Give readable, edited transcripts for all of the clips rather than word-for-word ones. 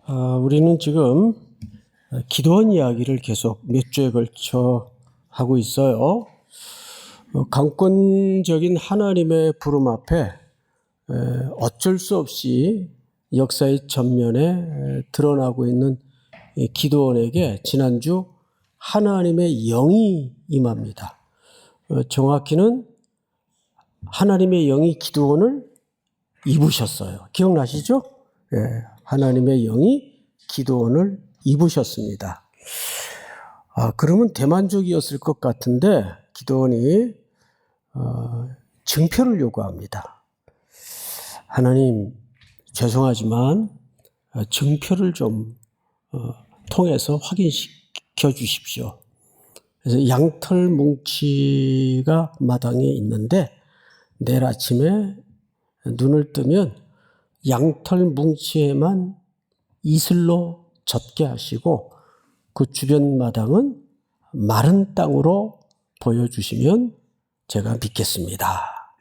우리는 지금 기도원 이야기를 계속 몇 주에 걸쳐 하고 있어요. 강권적인 하나님의 부름 앞에 어쩔 수 없이 역사의 전면에 드러나고 있는 기도원에게 지난주 하나님의 영이 임합니다. 정확히는 하나님의 영이 기도원을 입으셨어요. 기억나시죠? 하나님의 영이 기도원을 입으셨습니다. 그러면 대만족이었을 것 같은데 기도원이 증표를 요구합니다. 하나님 죄송하지만 증표를 좀 통해서 확인시켜 주십시오. 그래서 양털 뭉치가 마당에 있는데 내일 아침에 눈을 뜨면 양털 뭉치에만 이슬로 젖게 하시고 그 주변 마당은 마른 땅으로 보여주시면 제가 믿겠습니다.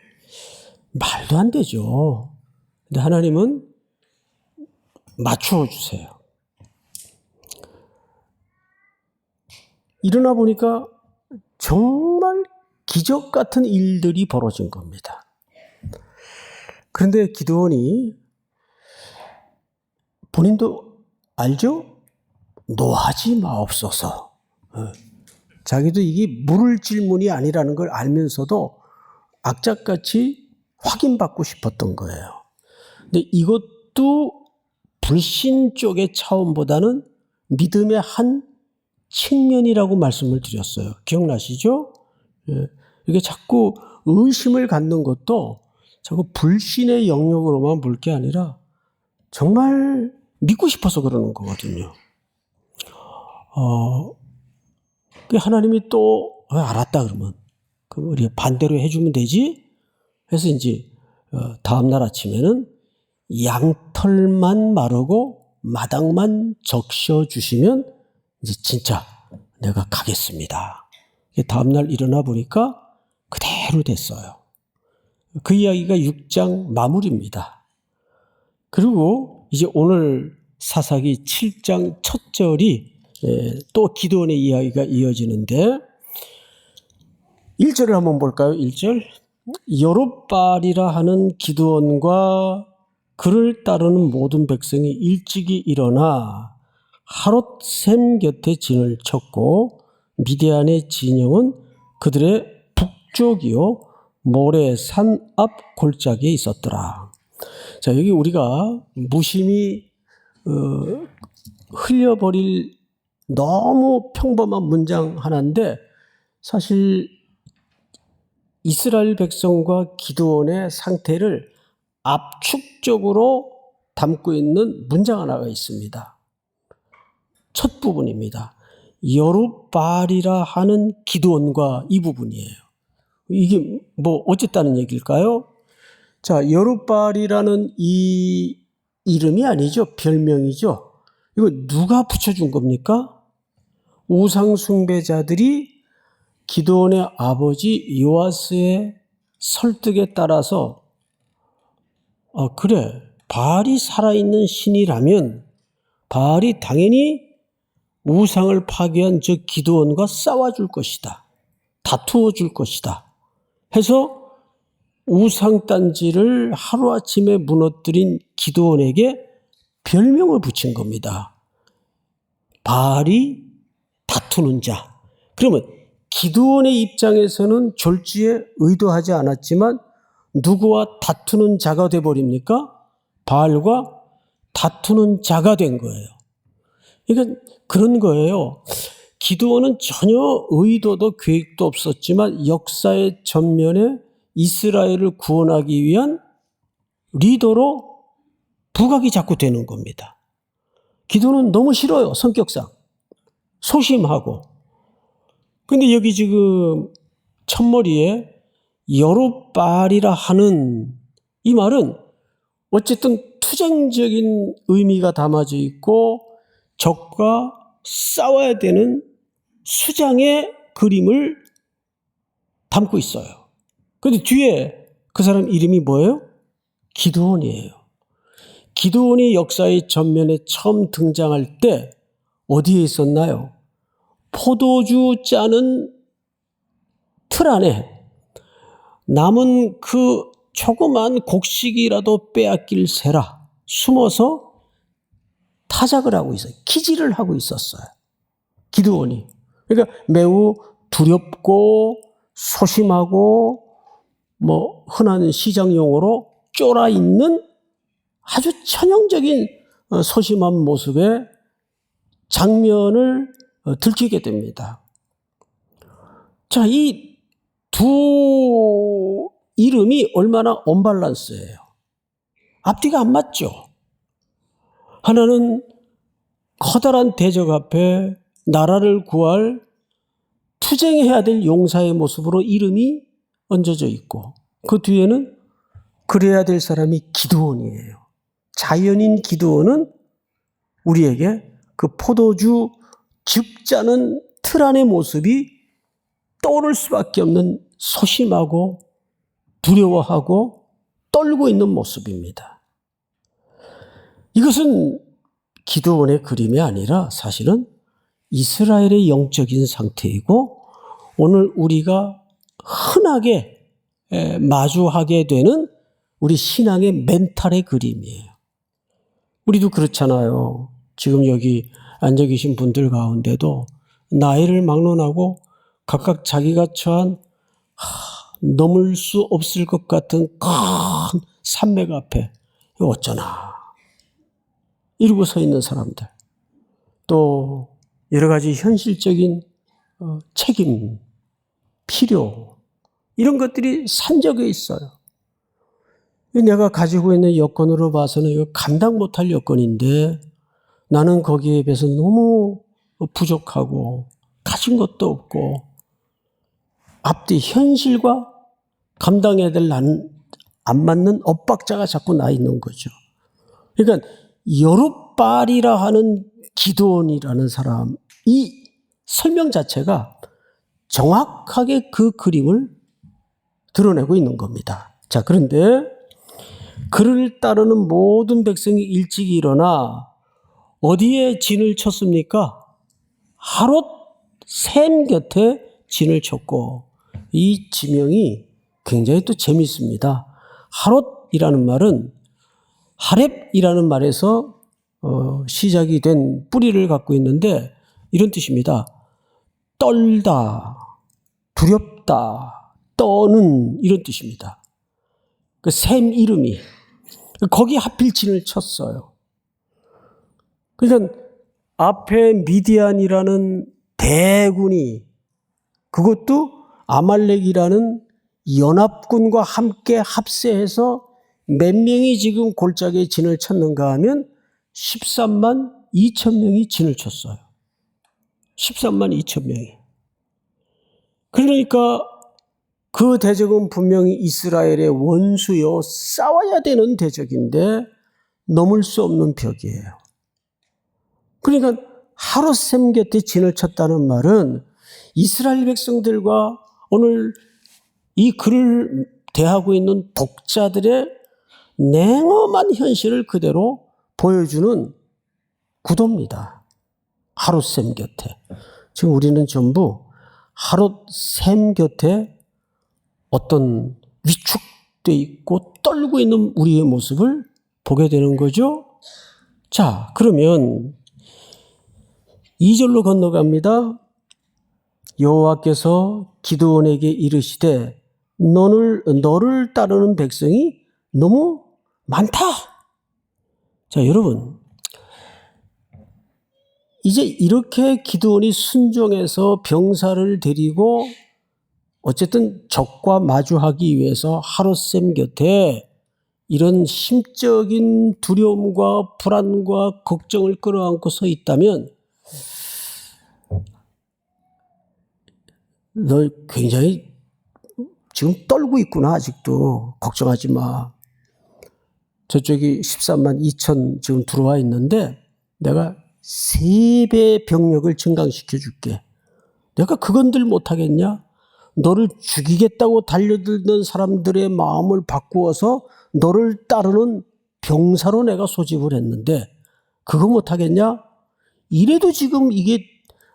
말도 안 되죠. 근데 하나님은 맞추어 주세요. 일어나 보니까 정말 기적 같은 일들이 벌어진 겁니다. 그런데 기드온이 본인도 알죠? 노하지 마옵소서. 자기도 이게 물을 질문이 아니라는 걸 알면서도 악착같이 확인받고 싶었던 거예요. 근데 이것도 불신 쪽의 차원보다는 믿음의 한 측면이라고 말씀을 드렸어요. 기억나시죠? 이게 자꾸 의심을 갖는 것도 자꾸 불신의 영역으로만 볼 게 아니라 정말 믿고 싶어서 그러는 거거든요. 하나님이 또 알았다 그러면 그럼 우리 반대로 해주면 되지? 해서 이제 다음날 아침에는 양털만 마르고 마당만 적셔주시면 이제 진짜 내가 가겠습니다. 다음날 일어나 보니까 그대로 됐어요. 그 이야기가 6장 마무리입니다. 그리고 이제 오늘 사사기 7장 첫 절이 또 기드온의 이야기가 이어지는데 1절을 한번 볼까요? 1절 여룹발이라 하는 기드온과 그를 따르는 모든 백성이 일찍이 일어나 하롯셈 곁에 진을 쳤고 미디안의 진영은 그들의 북쪽이요 모레산 앞 골짜기에 있었더라. 자, 여기 우리가 무심히 흘려버릴 너무 평범한 문장 하나인데 사실 이스라엘 백성과 기드온의 상태를 압축적으로 담고 있는 문장 하나가 있습니다. 첫 부분입니다. 여룹발이라 하는 기드온과 이 부분이에요. 이게 뭐 어쨌다는 얘기일까요? 자, 여룹발이라는 이 이름이 아니죠. 별명이죠. 이거 누가 붙여준 겁니까? 우상 숭배자들이 기드온의 아버지 요아스의 설득에 따라서 그래, 바알이 살아있는 신이라면 바알이 당연히 우상을 파괴한 저 기드온과 싸워줄 것이다. 다투어 줄 것이다. 해서 우상단지를 하루아침에 무너뜨린 기드온에게 별명을 붙인 겁니다. 바알이 다투는 자. 그러면 기드온의 입장에서는 졸지에 의도하지 않았지만 누구와 다투는 자가 돼버립니까? 바알과 다투는 자가 된 거예요. 그러니까 그런 거예요. 기드온은 전혀 의도도 계획도 없었지만 역사의 전면에 이스라엘을 구원하기 위한 리더로 부각이 자꾸 되는 겁니다. 기드온은 너무 싫어요. 성격상. 소심하고. 근데 여기 지금 첫머리에 여룹발이라 하는 이 말은 어쨌든 투쟁적인 의미가 담아져 있고 적과 싸워야 되는 수장의 그림을 담고 있어요. 그런데 뒤에 그 사람 이름이 뭐예요? 기드온이에요. 기드온이 역사의 전면에 처음 등장할 때 어디에 있었나요? 포도주 짜는 틀 안에 남은 그 조그만 곡식이라도 빼앗길 새라 숨어서 타작을 하고 있어요. 기지를 하고 있었어요. 기드온이. 그러니까 매우 두렵고 소심하고 흔한 시장용어로 쫄아 있는 아주 천형적인 소심한 모습의 장면을 들키게 됩니다. 자, 이 두 이름이 얼마나 언밸런스예요. 앞뒤가 안 맞죠. 하나는 커다란 대적 앞에 나라를 구할 투쟁해야 될 용사의 모습으로 이름이 얹어져 있고 그 뒤에는 그래야 될 사람이 기드온이에요. 자연인 기드온은 우리에게 그 포도주 즙 짜는 틀 안의 모습이 떠오를 수밖에 없는 소심하고 두려워하고 떨고 있는 모습입니다. 이것은 기드온의 그림이 아니라 사실은 이스라엘의 영적인 상태이고 오늘 우리가 흔하게 마주하게 되는 우리 신앙의 멘탈의 그림이에요. 우리도 그렇잖아요. 지금 여기 앉아 계신 분들 가운데도 나이를 막론하고 각각 자기가 처한 넘을 수 없을 것 같은 큰 산맥 앞에 어쩌나 이러고 서 있는 사람들, 또 여러 가지 현실적인 책임, 필요 이런 것들이 산적해 있어요. 내가 가지고 있는 여건으로 봐서는 이거 감당 못할 여건인데 나는 거기에 비해서 너무 부족하고 가진 것도 없고 앞뒤 현실과 감당해야 될 나는 안 맞는 엇박자가 자꾸 나 있는 거죠. 그러니까 여룻발이라 하는 기드온이라는 사람, 이 설명 자체가 정확하게 그 그림을 드러내고 있는 겁니다. 자, 그런데 그를 따르는 모든 백성이 일찍 일어나 어디에 진을 쳤습니까? 하롯 샘 곁에 진을 쳤고, 이 지명이 굉장히 또 재밌습니다. 하롯이라는 말은 하렙이라는 말에서 시작이 된 뿌리를 갖고 있는데 이런 뜻입니다. 떨다, 두렵다, 떠는 이런 뜻입니다. 그 샘 이름이. 거기 하필 진을 쳤어요. 그러니까 앞에 미디안이라는 대군이, 그것도 아말렉이라는 연합군과 함께 합세해서 몇 명이 지금 골짜기에 진을 쳤는가 하면 13만 2천 명이 진을 쳤어요. 13만 2천 명이. 그러니까 그 대적은 분명히 이스라엘의 원수요, 싸워야 되는 대적인데 넘을 수 없는 벽이에요. 그러니까 하롯샘 곁에 진을 쳤다는 말은 이스라엘 백성들과 오늘 이 글을 대하고 있는 독자들의 냉엄한 현실을 그대로 보여주는 구도입니다. 하롯샘 곁에. 지금 우리는 전부 하롯샘 곁에 어떤 위축돼 있고 떨고 있는 우리의 모습을 보게 되는 거죠. 자, 그러면 2절로 건너갑니다. 여호와께서 기드온에게 이르시되 너를 따르는 백성이 너무 많다. 자, 여러분, 이제 이렇게 기드온이 순종해서 병사를 데리고 어쨌든 적과 마주하기 위해서 하롯샘 곁에 이런 심적인 두려움과 불안과 걱정을 끌어안고 서 있다면 너 굉장히 지금 떨고 있구나. 아직도 걱정하지 마. 저쪽이 13만 2천 지금 들어와 있는데 내가 3배 병력을 증강시켜 줄게. 내가 그건들 못하겠냐? 너를 죽이겠다고 달려들던 사람들의 마음을 바꾸어서 너를 따르는 병사로 내가 소집을 했는데 그거 못하겠냐? 이래도 지금 이게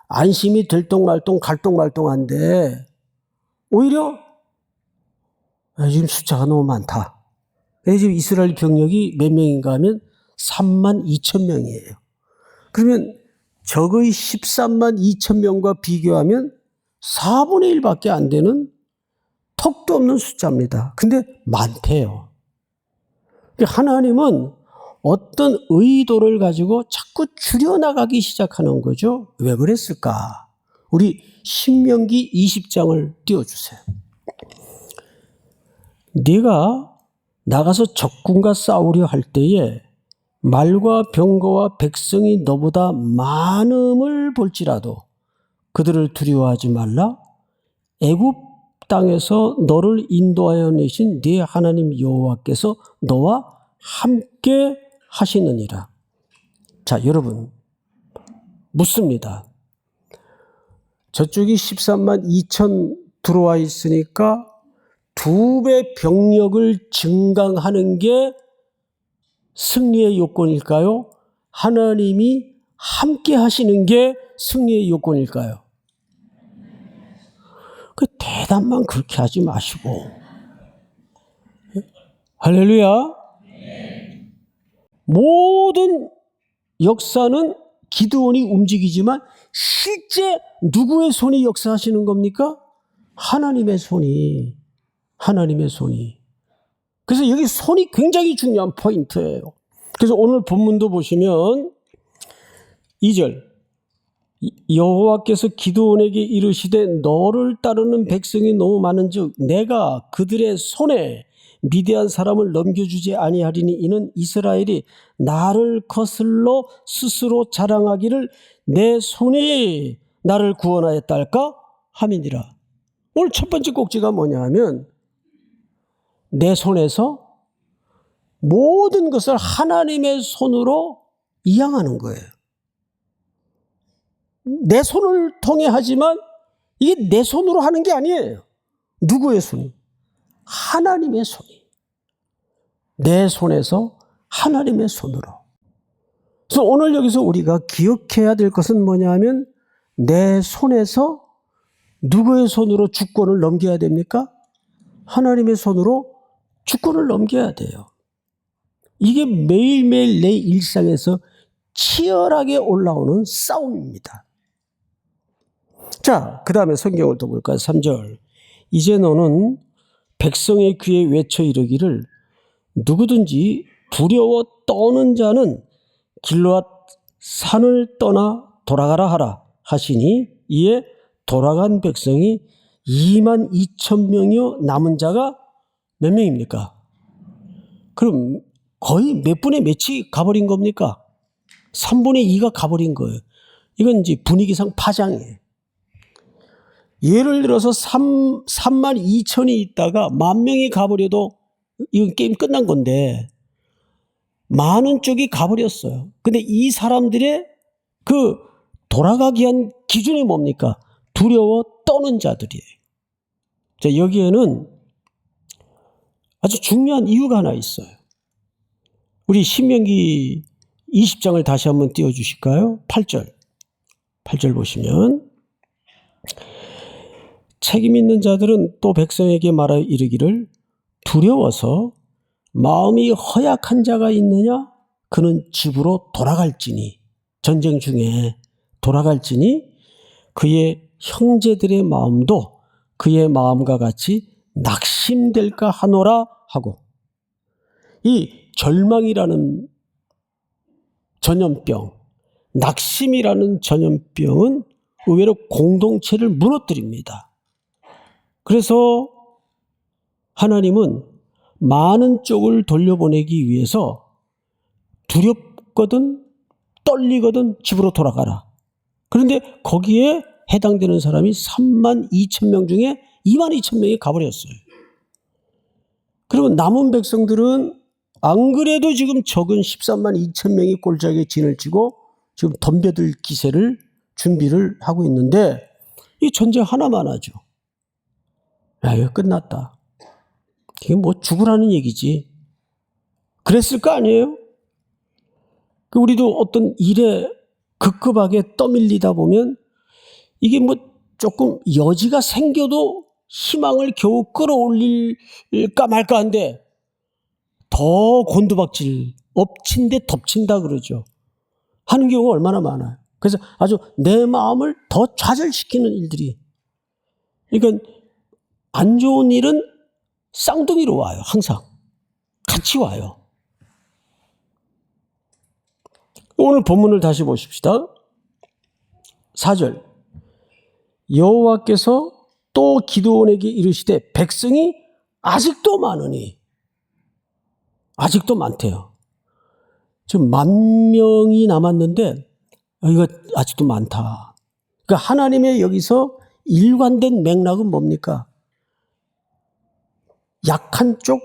안심이 들똥말똥 갈똥말똥한데 오히려 지금 숫자가 너무 많다. 지금 이스라엘 병력이 몇 명인가 하면 3만 2천 명이에요. 그러면 적의 13만 2천 명과 비교하면 4분의 1밖에 안 되는 턱도 없는 숫자입니다. 근데 많대요. 하나님은 어떤 의도를 가지고 자꾸 줄여나가기 시작하는 거죠. 왜 그랬을까? 우리 신명기 20장을 띄워주세요. 네가 나가서 적군과 싸우려 할 때에 말과 병거와 백성이 너보다 많음을 볼지라도 그들을 두려워하지 말라. 애굽 땅에서 너를 인도하여 내신 네 하나님 여호와께서 너와 함께 하시느니라. 자, 여러분 묻습니다. 저쪽이 13만 2천 들어와 있으니까 2배 병력을 증강하는 게 승리의 요건일까요? 하나님이 함께 하시는 게 승리의 요건일까요? 그 대답만 그렇게 하지 마시고. 할렐루야. 모든 역사는 기드온이 움직이지만 실제 누구의 손이 역사하시는 겁니까? 하나님의 손이. 하나님의 손이. 그래서 여기 손이 굉장히 중요한 포인트예요. 그래서 오늘 본문도 보시면 2절 여호와께서 기드온에게 이르시되 너를 따르는 백성이 너무 많은즉 내가 그들의 손에 미디안 사람을 넘겨주지 아니하리니 이는 이스라엘이 나를 거슬러 스스로 자랑하기를 내 손이 나를 구원하였다 할까 함이니라. 오늘 첫 번째 꼭지가 뭐냐 하면 내 손에서 모든 것을 하나님의 손으로 이양하는 거예요. 내 손을 통해 하지만 이게 내 손으로 하는 게 아니에요. 누구의 손이? 하나님의 손이. 내 손에서 하나님의 손으로. 그래서 오늘 여기서 우리가 기억해야 될 것은 뭐냐 하면 내 손에서 누구의 손으로 주권을 넘겨야 됩니까? 하나님의 손으로 주권을 넘겨야 돼요. 이게 매일매일 내 일상에서 치열하게 올라오는 싸움입니다. 자, 그 다음에 성경을 또 볼까요? 3절. 이제 너는 백성의 귀에 외쳐 이르기를 누구든지 두려워 떠는 자는 길르앗 산을 떠나 돌아가라 하라 하시니 이에 돌아간 백성이 2만 2천 명이요 남은 자가 몇 명입니까? 그럼 거의 몇 분의 몇이 가버린 겁니까? 3분의 2가 가버린 거예요. 이건 이제 분위기상 파장이에요. 예를 들어서 3만 2천이 있다가 10,000명이 가버려도 이건 게임 끝난 건데 많은 쪽이 가버렸어요. 근데 이 사람들의 그 돌아가기 위한 기준이 뭡니까? 두려워 떠는 자들이에요. 자, 여기에는 아주 중요한 이유가 하나 있어요. 우리 신명기 20장을 다시 한번 띄워주실까요? 8절 보시면 책임 있는 자들은 또 백성에게 말하여 이르기를 두려워서 마음이 허약한 자가 있느냐? 그는 집으로 돌아갈지니 전쟁 중에 돌아갈지니 그의 형제들의 마음도 그의 마음과 같이 낙심될까 하노라 하고 이 절망이라는 전염병, 낙심이라는 전염병은 의외로 공동체를 무너뜨립니다. 그래서 하나님은 많은 쪽을 돌려보내기 위해서 두렵거든 떨리거든 집으로 돌아가라. 그런데 거기에 해당되는 사람이 3만 2천 명 중에 2만 2천 명이 가버렸어요. 그러면 남은 백성들은 안 그래도 지금 적은 13만 2천 명이 꼴짝에 진을 치고 지금 덤벼들 기세를 준비를 하고 있는데 이 전쟁 하나만 하죠. 야, 이거 끝났다. 이게 뭐 죽으라는 얘기지. 그랬을 거 아니에요? 우리도 어떤 일에 급급하게 떠밀리다 보면 이게 뭐 조금 여지가 생겨도 희망을 겨우 끌어올릴까 말까 한데 더 곤두박질, 엎친 데 덮친다 그러죠. 하는 경우가 얼마나 많아요. 그래서 아주 내 마음을 더 좌절시키는 일들이. 그러니까 안 좋은 일은 쌍둥이로 와요. 항상. 같이 와요. 오늘 본문을 다시 보십시다. 4절. 여호와께서 또 기드온에게 이르시되 백성이 아직도 많으니. 아직도 많대요. 지금 10,000명이 남았는데 이거 아직도 많다. 그러니까 하나님의 여기서 일관된 맥락은 뭡니까? 약한 쪽,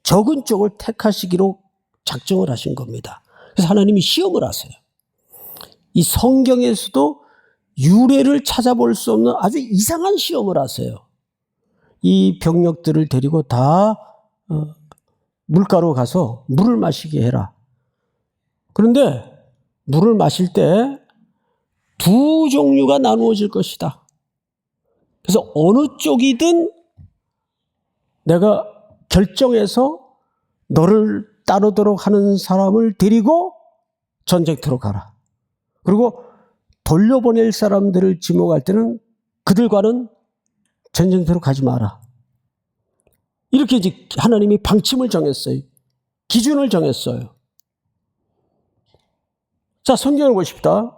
적은 쪽을 택하시기로 작정을 하신 겁니다. 그래서 하나님이 시험을 하세요. 이 성경에서도 유래를 찾아볼 수 없는 아주 이상한 시험을 하세요. 이 병력들을 데리고 다 물가로 가서 물을 마시게 해라. 그런데 물을 마실 때 두 종류가 나누어질 것이다. 그래서 어느 쪽이든 내가 결정해서 너를 따르도록 하는 사람을 데리고 전쟁터로 가라. 그리고 돌려보낼 사람들을 지목할 때는 그들과는 전쟁터로 가지 마라. 이렇게 이제 하나님이 방침을 정했어요. 기준을 정했어요. 자, 성경을 보십시다.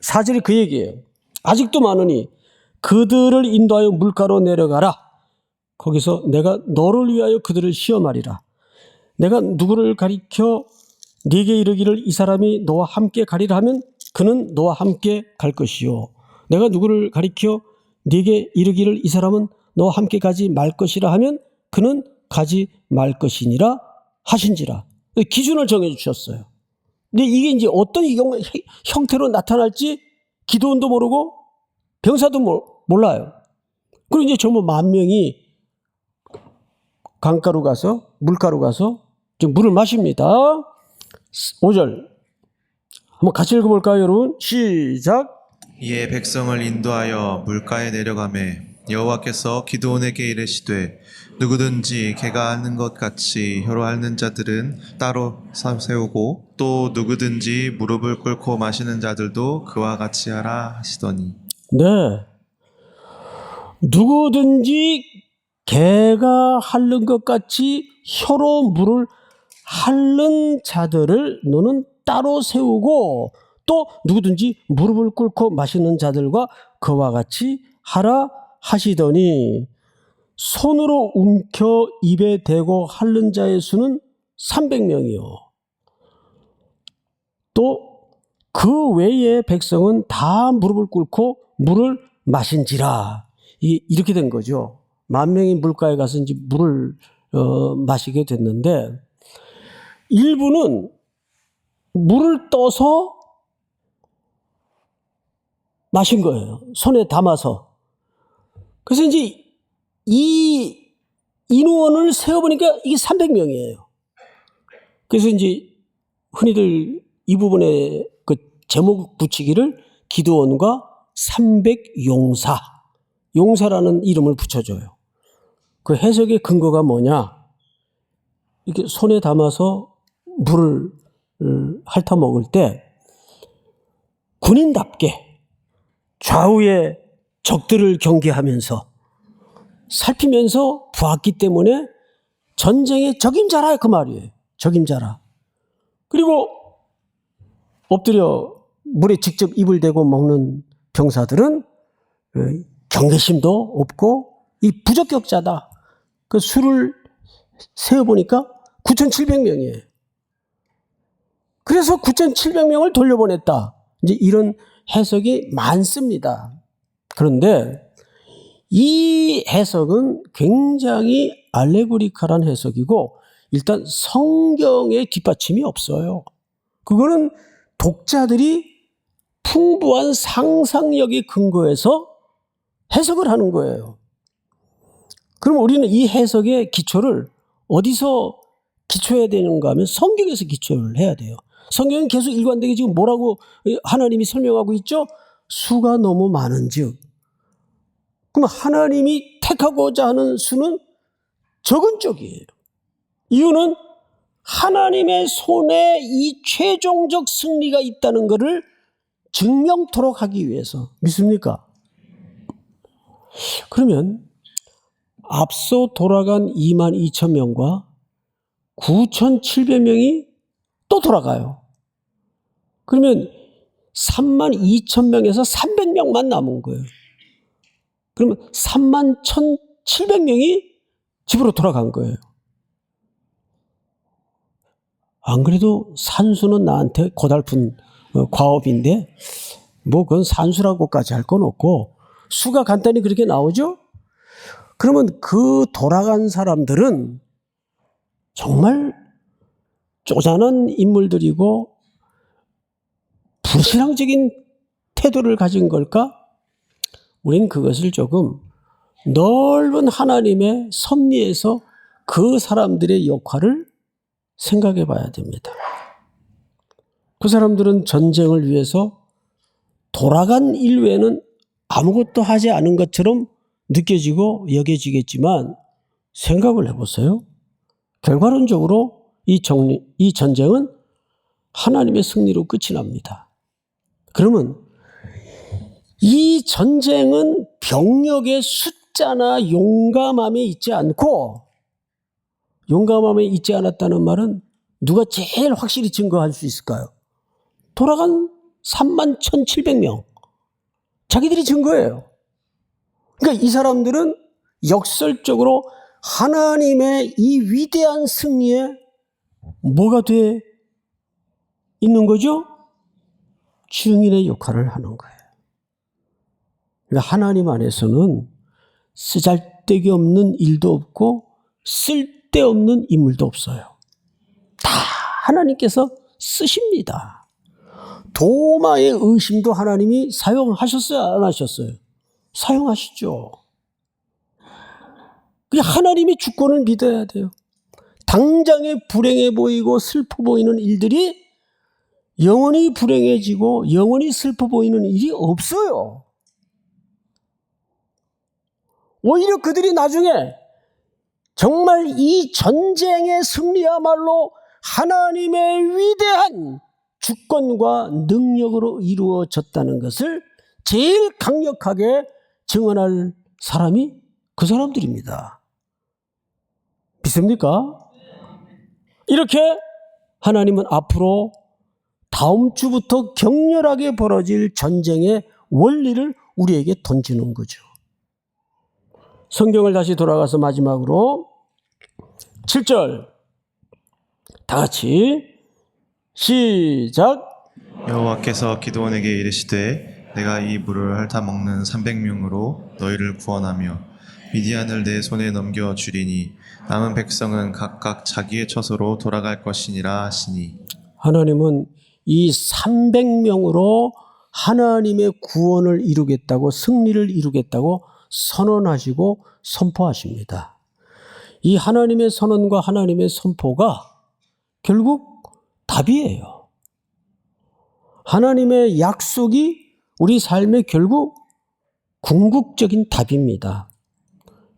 4절이 그 얘기예요. 아직도 많으니 그들을 인도하여 물가로 내려가라. 거기서 내가 너를 위하여 그들을 시험하리라. 내가 누구를 가리켜 네게 이르기를 이 사람이 너와 함께 가리라 하면 그는 너와 함께 갈 것이요. 내가 누구를 가리켜 네게 이르기를 이 사람은 너와 함께 가지 말 것이라 하면 그는 가지 말 것이니라 하신지라. 기준을 정해 주셨어요. 근데 이게 이제 어떤 형태로 나타날지 기드온도 모르고 병사도 몰라요. 그리고 이제 전부 10,000명이 강가로 가서 물가로 가서 물을 마십니다. 5절 한번 같이 읽어볼까요, 여러분? 시작. 이에 백성을 인도하여 물가에 내려가매 여호와께서 기드온에게 이르시되 누구든지 개가 앓는 것 같이 혀로 앓는 자들은 따로 세우고 또 누구든지 무릎을 꿇고 마시는 자들도 그와 같이 하라 하시더니. 네. 누구든지 개가 핥는 것 같이 혀로 물을 핥는 자들을 너는 따로 세우고 또 누구든지 무릎을 꿇고 마시는 자들과 그와 같이 하라 하시더니 손으로 움켜 입에 대고 핥는 자의 수는 300명이요. 또 그 외의 백성은 다 무릎을 꿇고 물을 마신지라. 이렇게 된 거죠. 10,000명이 물가에 가서 이제 물을 마시게 됐는데 일부는 물을 떠서 마신 거예요. 손에 담아서. 그래서 이제 이 인원을 세어보니까 이게 300명이에요. 그래서 이제 흔히들 이 부분에 그 제목 붙이기를 기드온과 300용사, 용사라는 이름을 붙여줘요. 그 해석의 근거가 뭐냐? 이렇게 손에 담아서 물을 핥아 먹을 때 군인답게 좌우의 적들을 경계하면서 살피면서 보았기 때문에 전쟁의 적임자라 그 말이에요. 적임자라. 그리고 엎드려 물에 직접 입을 대고 먹는 병사들은 경계심도 없고 이 부적격자다. 그 수를 세어보니까 9,700명이에요. 그래서 9,700명을 돌려보냈다. 이제 이런 해석이 많습니다. 그런데 이 해석은 굉장히 알레고리컬한 해석이고 일단 성경에 뒷받침이 없어요. 그거는 독자들이 풍부한 상상력에 근거해서 해석을 하는 거예요. 그럼 우리는 이 해석의 기초를 어디서 기초해야 되는가 하면 성경에서 기초를 해야 돼요. 성경은 계속 일관되게 지금 뭐라고 하나님이 설명하고 있죠? 수가 너무 많은즉. 그럼 하나님이 택하고자 하는 수는 적은 쪽이에요. 이유는 하나님의 손에 이 최종적 승리가 있다는 것을 증명토록 하기 위해서. 믿습니까? 그러면 앞서 돌아간 22,000명과 9,700명이 또 돌아가요. 그러면 32,000명에서 300명만 남은 거예요. 그러면 31,700명이 집으로 돌아간 거예요. 안 그래도 산수는 나한테 고달픈 과업인데 뭐 그건 산수라고까지 할 건 없고 수가 간단히 그렇게 나오죠? 그러면 그 돌아간 사람들은 정말 쪼잔한 인물들이고 불신앙적인 태도를 가진 걸까? 우리는 그것을 조금 넓은 하나님의 섭리에서 그 사람들의 역할을 생각해 봐야 됩니다. 그 사람들은 전쟁을 위해서 돌아간 일 외에는 아무것도 하지 않은 것처럼 느껴지고 여겨지겠지만 생각을 해보세요. 결과론적으로 이 전쟁은 하나님의 승리로 끝이 납니다. 그러면 이 전쟁은 병력의 숫자나 용감함에 있지 않고, 용감함에 있지 않았다는 말은 누가 제일 확실히 증거할 수 있을까요? 돌아간 31,700명. 자기들이 증거예요. 그러니까 이 사람들은 역설적으로 하나님의 이 위대한 승리에 뭐가 돼 있는 거죠? 증인의 역할을 하는 거예요. 그러니까 하나님 안에서는 쓰잘데기 없는 일도 없고 쓸데없는 인물도 없어요. 다 하나님께서 쓰십니다. 도마의 의심도 하나님이 사용하셨어요? 안 하셨어요? 사용하시죠. 하나님의 주권을 믿어야 돼요. 당장에 불행해 보이고 슬퍼 보이는 일들이 영원히 불행해지고 영원히 슬퍼 보이는 일이 없어요. 오히려 그들이 나중에 정말 이 전쟁의 승리야말로 하나님의 위대한 주권과 능력으로 이루어졌다는 것을 제일 강력하게 증언할 사람이 그 사람들입니다. 믿습니까? 이렇게 하나님은 앞으로 다음 주부터 격렬하게 벌어질 전쟁의 원리를 우리에게 던지는 거죠. 성경을 다시 돌아가서 마지막으로 7절 다 같이 시작. 여호와께서 기드온에게 이르시되 내가 이 물을 핥아 먹는 300명으로 너희를 구원하며 미디안을 내 손에 넘겨 주리니 남은 백성은 각각 자기의 처소로 돌아갈 것이니라 하시니. 하나님은 이 300명으로 하나님의 구원을 이루겠다고, 승리를 이루겠다고 선언하시고 선포하십니다. 이 하나님의 선언과 하나님의 선포가 결국 답이에요. 하나님의 약속이 우리 삶의 결국 궁극적인 답입니다.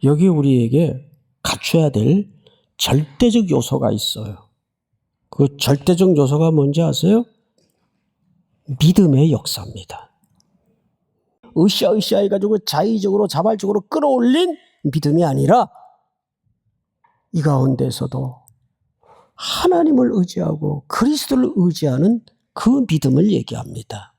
여기 우리에게 갖춰야 될 절대적 요소가 있어요. 그 절대적 요소가 뭔지 아세요? 믿음의 역사입니다. 으쌰으쌰 해가지고 자의적으로 자발적으로 끌어올린 믿음이 아니라 이 가운데서도 하나님을 의지하고 그리스도를 의지하는 그 믿음을 얘기합니다.